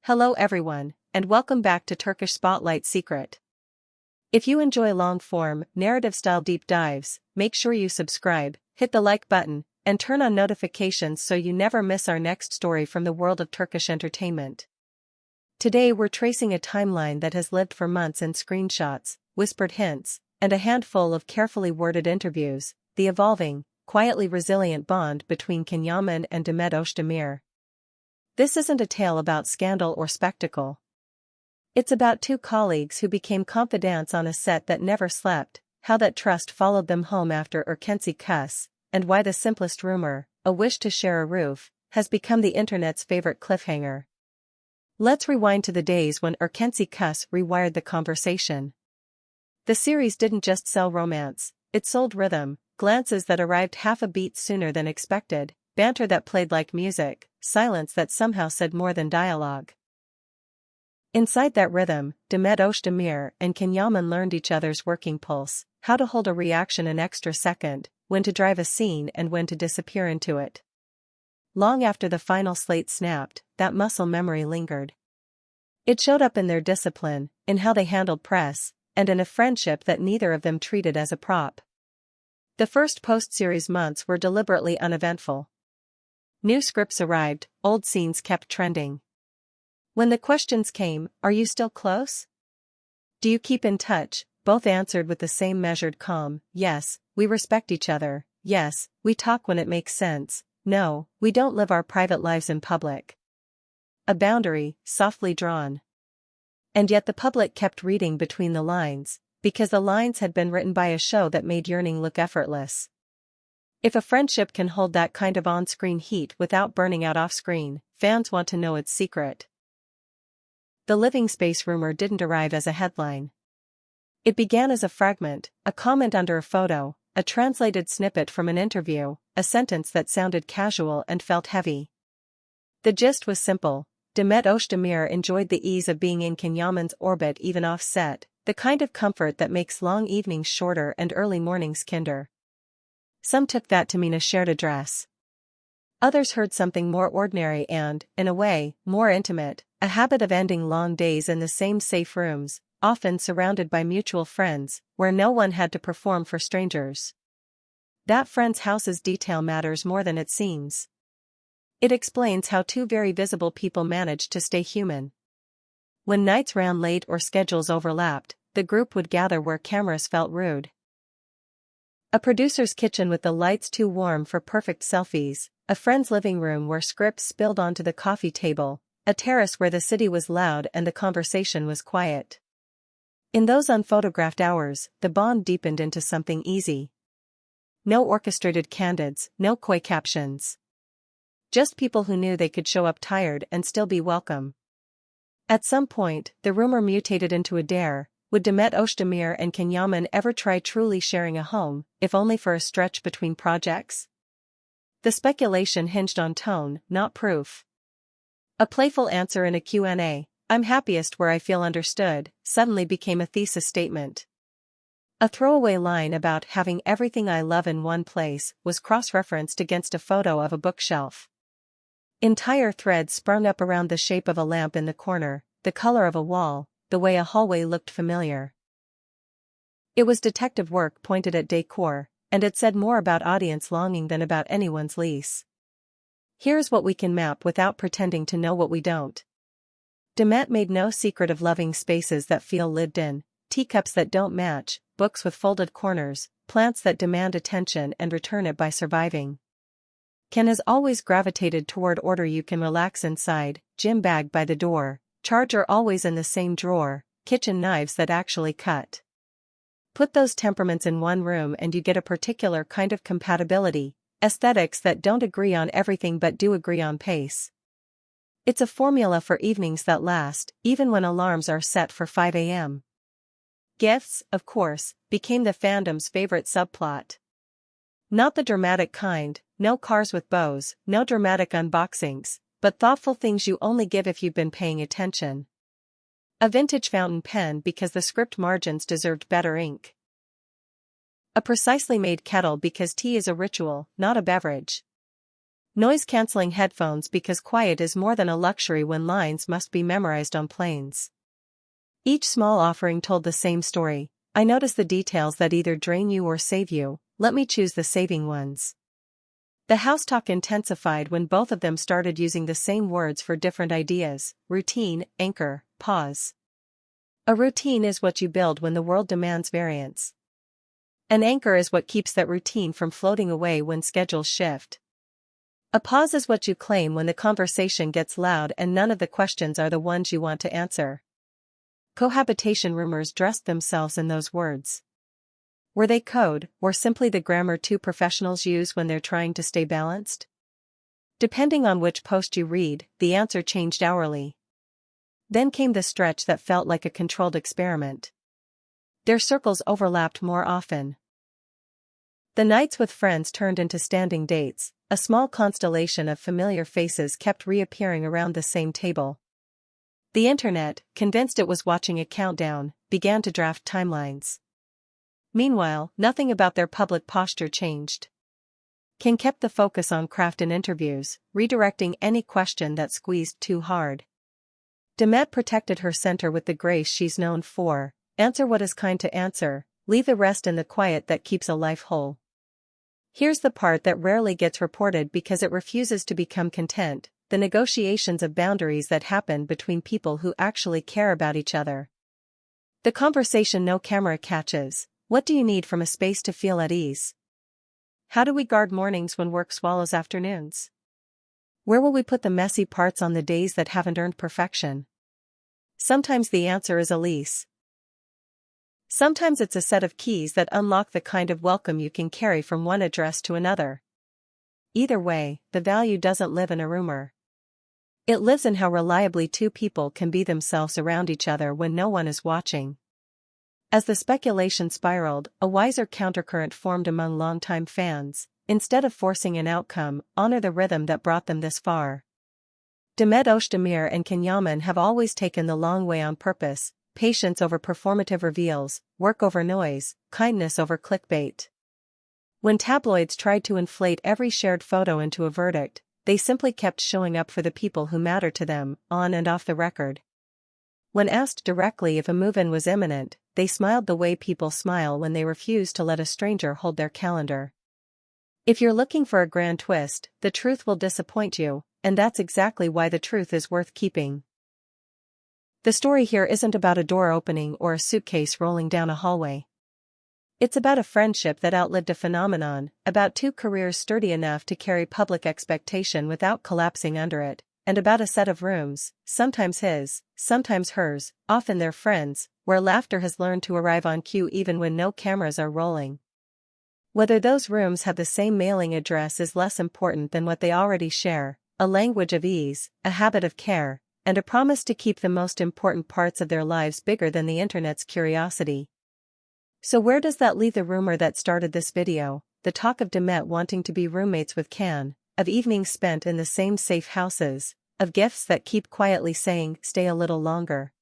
Hello everyone, and welcome back to Turkish Spotlight Secret. If you enjoy long-form, narrative-style deep dives, make sure you subscribe, hit the like button, and turn on notifications so you never miss our next story from the world of Turkish entertainment. Today we're tracing a timeline that has lived for months in screenshots, whispered hints, and a handful of carefully worded interviews, the evolving, quietly resilient bond between Yaman and Demet Özdemir. This isn't a tale about scandal or spectacle. It's about two colleagues who became confidants on a set that never slept, how that trust followed them home after Erkenci Kuss, and why the simplest rumor, a wish to share a roof, has become the internet's favorite cliffhanger. Let's rewind to the days when Erkenci Kuss rewired the conversation. The series didn't just sell romance, it sold rhythm, glances that arrived half a beat sooner than expected, banter that played like music, silence that somehow said more than dialogue. Inside that rhythm, Demet Özdemir and Yaman learned each other's working pulse, how to hold a reaction an extra second, when to drive a scene and when to disappear into it. Long after the final slate snapped, that muscle memory lingered. It showed up in their discipline, in how they handled press, and in a friendship that neither of them treated as a prop. The first post-series months were deliberately uneventful. New scripts arrived, old scenes kept trending. When the questions came, "Are you still close? Do you keep in touch?" both answered with the same measured calm, "Yes, we respect each other, yes, we talk when it makes sense, no, we don't live our private lives in public." A boundary, softly drawn. And yet the public kept reading between the lines, because the lines had been written by a show that made yearning look effortless. If a friendship can hold that kind of on-screen heat without burning out off-screen, fans want to know its secret. The living space rumor didn't arrive as a headline. It began as a fragment, a comment under a photo, a translated snippet from an interview, a sentence that sounded casual and felt heavy. The gist was simple: Demet Özdemir enjoyed the ease of being in Yaman's orbit even off-set, the kind of comfort that makes long evenings shorter and early mornings kinder. Some took that to mean a shared address. Others heard something more ordinary and, in a way, more intimate, a habit of ending long days in the same safe rooms, often surrounded by mutual friends, where no one had to perform for strangers. That friend's house's detail matters more than it seems. It explains how two very visible people managed to stay human. When nights ran late or schedules overlapped, the group would gather where cameras felt rude. A producer's kitchen with the lights too warm for perfect selfies, a friend's living room where scripts spilled onto the coffee table, a terrace where the city was loud and the conversation was quiet. In those unphotographed hours, the bond deepened into something easy. No orchestrated candids, no coy captions. Just people who knew they could show up tired and still be welcome. At some point, the rumor mutated into a dare: would Demet Özdemir and Yaman ever try truly sharing a home, if only for a stretch between projects? The speculation hinged on tone, not proof. A playful answer in a Q&A, "I'm happiest where I feel understood," suddenly became a thesis statement. A throwaway line about having everything I love in one place was cross-referenced against a photo of a bookshelf. Entire threads sprung up around the shape of a lamp in the corner, the color of a wall, the way a hallway looked familiar. It was detective work pointed at decor, and it said more about audience longing than about anyone's lease. Here's what we can map without pretending to know what we don't. Demet made no secret of loving spaces that feel lived in, teacups that don't match, books with folded corners, plants that demand attention and return it by surviving. Ken has always gravitated toward order you can relax inside, gym bag by the door, charger always in the same drawer, kitchen knives that actually cut. Put those temperaments in one room and you get a particular kind of compatibility, aesthetics that don't agree on everything but do agree on pace. It's a formula for evenings that last, even when alarms are set for 5 a.m. Gifts, of course, became the fandom's favorite subplot. Not the dramatic kind, no cars with bows, no dramatic unboxings, but thoughtful things you only give if you've been paying attention. A vintage fountain pen because the script margins deserved better ink. A precisely made kettle because tea is a ritual, not a beverage. Noise-canceling headphones because quiet is more than a luxury when lines must be memorized on planes. Each small offering told the same story. I notice the details that either drain you or save you, let me choose the saving ones. The house talk intensified when both of them started using the same words for different ideas: routine, anchor, pause. A routine is what you build when the world demands variance. An anchor is what keeps that routine from floating away when schedules shift. A pause is what you claim when the conversation gets loud and none of the questions are the ones you want to answer. Cohabitation rumors dressed themselves in those words. Were they code, or simply the grammar two professionals use when they're trying to stay balanced? Depending on which post you read, the answer changed hourly. Then came the stretch that felt like a controlled experiment. Their circles overlapped more often. The nights with friends turned into standing dates, a small constellation of familiar faces kept reappearing around the same table. The internet, convinced it was watching a countdown, began to draft timelines. Meanwhile, nothing about their public posture changed. Ken kept the focus on craft in interviews, redirecting any question that squeezed too hard. Demet protected her center with the grace she's known for: answer what is kind to answer, leave the rest in the quiet that keeps a life whole. Here's the part that rarely gets reported because it refuses to become content: the negotiations of boundaries that happen between people who actually care about each other. The conversation no camera catches: what do you need from a space to feel at ease? How do we guard mornings when work swallows afternoons? Where will we put the messy parts on the days that haven't earned perfection? Sometimes the answer is a lease. Sometimes it's a set of keys that unlock the kind of welcome you can carry from one address to another. Either way, the value doesn't live in a rumor. It lives in how reliably two people can be themselves around each other when no one is watching. As the speculation spiraled, a wiser countercurrent formed among longtime fans: instead of forcing an outcome, honor the rhythm that brought them this far. Demet Özdemir and Yaman have always taken the long way on purpose: patience over performative reveals, work over noise, kindness over clickbait. When tabloids tried to inflate every shared photo into a verdict, they simply kept showing up for the people who matter to them, on and off the record. When asked directly if a move-in was imminent, they smiled the way people smile when they refuse to let a stranger hold their calendar. If you're looking for a grand twist, the truth will disappoint you, and that's exactly why the truth is worth keeping. The story here isn't about a door opening or a suitcase rolling down a hallway. It's about a friendship that outlived a phenomenon, about two careers sturdy enough to carry public expectation without collapsing under it, and about a set of rooms, sometimes his, sometimes hers, often their friends, where laughter has learned to arrive on cue even when no cameras are rolling. Whether those rooms have the same mailing address is less important than what they already share: a language of ease, a habit of care, and a promise to keep the most important parts of their lives bigger than the internet's curiosity. So where does that leave the rumor that started this video, the talk of Demet wanting to be roommates with Can, of evenings spent in the same safe houses, of gifts that keep quietly saying, "Stay a little longer"?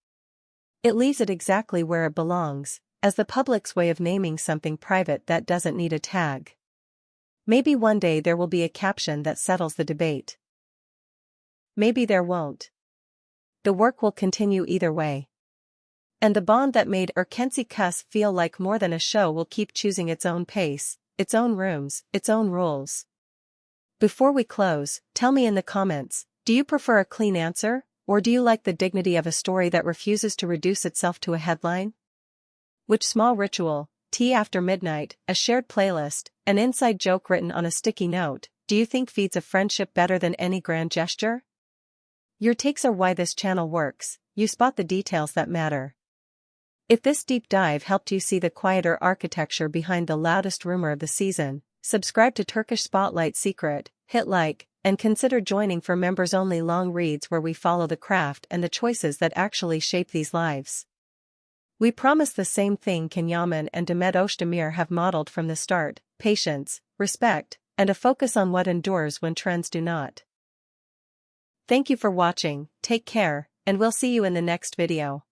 It leaves it exactly where it belongs, as the public's way of naming something private that doesn't need a tag. Maybe one day there will be a caption that settles the debate. Maybe there won't. The work will continue either way. And the bond that made Erkenci Kuss feel like more than a show will keep choosing its own pace, its own rooms, its own rules. Before we close, tell me in the comments, do you prefer a clean answer, or do you like the dignity of a story that refuses to reduce itself to a headline? Which small ritual, tea after midnight, a shared playlist, an inside joke written on a sticky note, do you think feeds a friendship better than any grand gesture? Your takes are why this channel works. You spot the details that matter. If this deep dive helped you see the quieter architecture behind the loudest rumor of the season, subscribe to Turkish Spotlight Secret, hit like, and consider joining for members-only long reads where we follow the craft and the choices that actually shape these lives. We promise the same thing Yaman and Demet Özdemir have modeled from the start: patience, respect, and a focus on what endures when trends do not. Thank you for watching, take care, and we'll see you in the next video.